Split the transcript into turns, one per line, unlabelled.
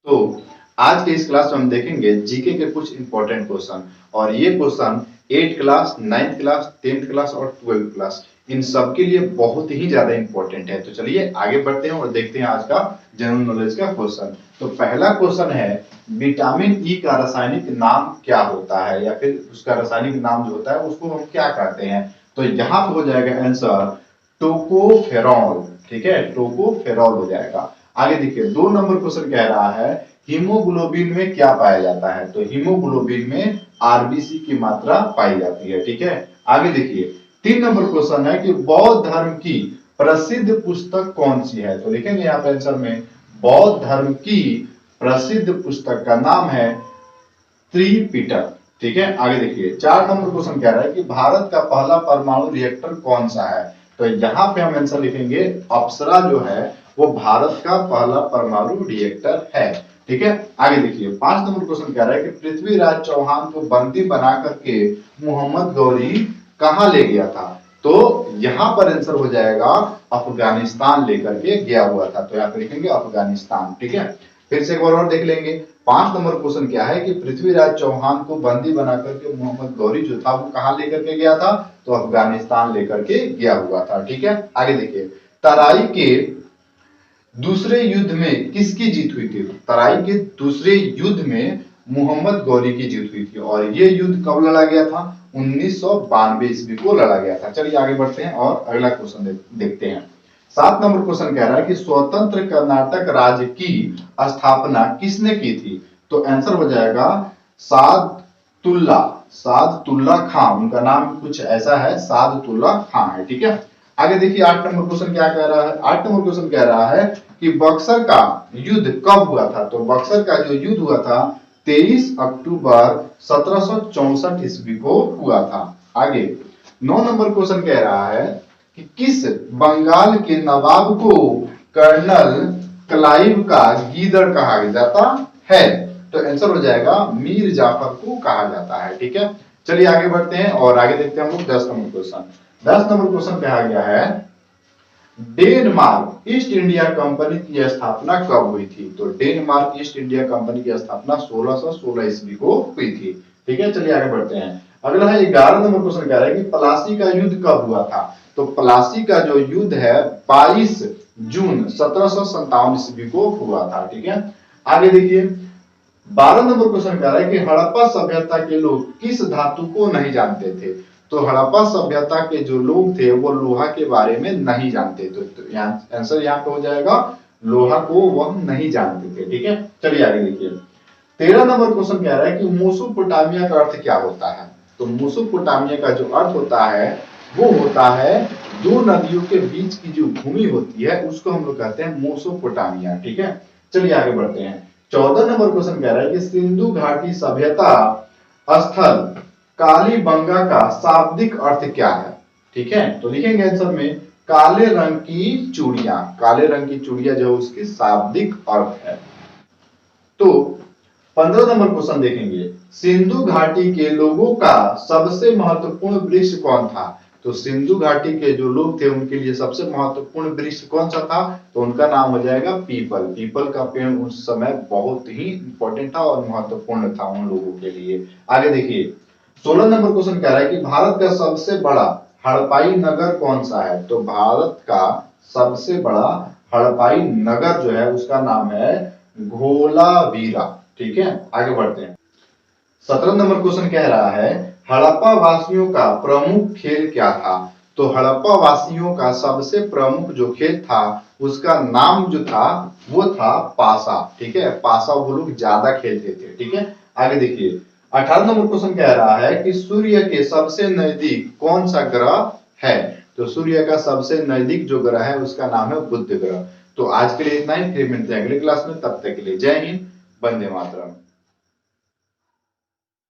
तो आज के इस क्लास में हम देखेंगे जीके के कुछ इंपॉर्टेंट क्वेश्चन। और ये question 8th class, 9th class, 10th class और 12th क्लास इन सब के लिए बहुत ही ज्यादा इंपॉर्टेंट है। तो चलिए आगे बढ़ते हैं और देखते हैं आज का जनरल नॉलेज का क्वेश्चन। तो पहला क्वेश्चन है, विटामिन ई का रासायनिक नाम क्या होता है, या फिर उसका रासायनिक नाम जो होता है उसको हम क्या कहते हैं। तो यहाँ पे हो जाएगा आंसर टोकोफेरॉल। ठीक है, टोकोफेरॉल हो जाएगा। आगे देखिए 2 नंबर क्वेश्चन कह रहा है, हीमोग्लोबिन में क्या पाया जाता है। तो हीमोग्लोबिन में आरबीसी की मात्रा पाई जाती है। ठीक है, आगे देखिए 3 नंबर क्वेश्चन है कि बौद्ध धर्म की प्रसिद्ध पुस्तक कौन सी है। तो लिखेंगे यहाँ पे आंसर में, बौद्ध धर्म की प्रसिद्ध पुस्तक का नाम है त्रिपिटक। ठीक है, आगे देखिए 4 नंबर क्वेश्चन कह रहा है कि भारत का पहला परमाणु रिएक्टर कौन सा है। तो यहाँ पे हम आंसर लिखेंगे अप्सरा जो है वो भारत का पहला परमाणु रिएक्टर है। ठीक है, आगे देखिए 5 नंबर क्वेश्चन कह रहा है कि पृथ्वीराज चौहान को बंदी बना करके मोहम्मद गौरी कहां ले गया था। तो यहां पर आंसर हो जाएगा अफगानिस्तान लेकर के गया हुआ था। तो यहाँ पे लिखेंगे अफगानिस्तान। ठीक है, फिर से एक बार और देख लेंगे। 5 नंबर क्वेश्चन क्या है कि पृथ्वीराज चौहान को बंदी बना करके मोहम्मद गौरी जो था वो कहां लेकर के गया था। तो अफगानिस्तान लेकर के गया हुआ था। ठीक है, आगे देखिए तराई के दूसरे युद्ध में किसकी जीत हुई थी। तराई के दूसरे युद्ध में मोहम्मद गौरी की जीत हुई थी। और ये युद्ध कब लड़ा गया था, 1992 ईस्वी को लड़ा गया था। चलिए आगे बढ़ते हैं और अगला क्वेश्चन देखते हैं। 7 नंबर क्वेश्चन कह रहा है कि स्वतंत्र कर्नाटक राज्य की स्थापना किसने की थी। तो आंसर हो जाएगा सादतुल्ला, सादतुल्ला खां। उनका नाम कुछ ऐसा है, सादतुल्ला खां है। ठीक है, आगे देखिए 8 नंबर क्वेश्चन क्या कह रहा है। 8 नंबर क्वेश्चन कह रहा है कि बक्सर का युद्ध कब हुआ था। तो बक्सर का जो युद्ध हुआ था 23 अक्टूबर 1764 ईस्वी को हुआ था। आगे 9 नंबर क्वेश्चन कह रहा है कि किस बंगाल के नवाब को कर्नल क्लाइव का गीदड़ कहा जाता है। तो आंसर हो जाएगा मीर जाफर को कहा जाता है। ठीक है, चलिए आगे बढ़ते हैं और आगे देखते हैं हम लोग 10 नंबर क्वेश्चन। 10 नंबर क्वेश्चन कहा गया है, डेनमार्क ईस्ट इंडिया कंपनी की स्थापना कब हुई थी। तो डेनमार्क ईस्ट इंडिया कंपनी की स्थापना 1616 ईस्वी को हुई थी। ठीक है, चलिए आगे बढ़ते हैं। अगला है 11 नंबर क्वेश्चन कह रहा है कि प्लासी का युद्ध कब हुआ था। तो प्लासी का जो युद्ध है 22 जून 1757 ईस्वी को हुआ था। ठीक है, आगे देखिए 12 नंबर क्वेश्चन कह रहा है कि हड़प्पा सभ्यता के लोग किस धातु को नहीं जानते थे। तो हड़प्पा सभ्यता के जो लोग थे वो लोहा के बारे में नहीं जानते। तो आंसर यहाँ पे हो जाएगा लोहा को वह नहीं जानते थे। ठीक है, चलिए आगे देखिए 13 नंबर क्वेश्चन कह रहा है कि मेसोपोटामिया का अर्थ क्या होता है। तो मेसोपोटामिया का जो अर्थ होता है वो होता है 2 नदियों के बीच की जो भूमि होती है उसको हम लोग कहते हैं मेसोपोटामिया। ठीक है, चलिए आगे बढ़ते हैं। 14 नंबर क्वेश्चन कह रहा है कि सिंधु घाटी सभ्यता स्थल कालीबंगा का शाब्दिक अर्थ क्या है। ठीक है, तो लिखेंगे आंसर में काले रंग की चूड़ियां। काले रंग की चूड़ियां जो उसकी शाब्दिक अर्थ है। तो 15 नंबर क्वेश्चन देखेंगे, सिंधु घाटी के लोगों का सबसे महत्वपूर्ण वृक्ष कौन था। तो सिंधु घाटी के जो लोग थे उनके लिए सबसे महत्वपूर्ण वृक्ष कौन सा था। तो उनका नाम हो जाएगा पीपल। पीपल का पेड़ उस समय बहुत ही इंपॉर्टेंट था और महत्वपूर्ण था उन लोगों के लिए। आगे देखिए 16 नंबर क्वेश्चन कह रहा है कि भारत का सबसे बड़ा हड़प्पाई नगर कौन सा है। तो भारत का सबसे बड़ा हड़प्पाई नगर जो है उसका नाम है धोलावीरा। ठीक है, आगे बढ़ते हैं। 17 नंबर क्वेश्चन कह रहा है हड़प्पा वासियों का प्रमुख खेल क्या था। तो हड़प्पा वासियों का सबसे प्रमुख जो खेल था उसका नाम जो था वो था पासा। ठीक है, पासा वो लोग ज्यादा खेलते थे। ठीक है, आगे देखिए 18 नंबर क्वेश्चन कह रहा है कि सूर्य के सबसे नजदीक कौन सा ग्रह है। तो सूर्य का सबसे नजदीक जो ग्रह है उसका नाम है बुध ग्रह। तो आज के लिए इतना ही, फिर मिलते हैं अगले क्लास में। तब तक के लिए जय हिंद, वंदे मातरम।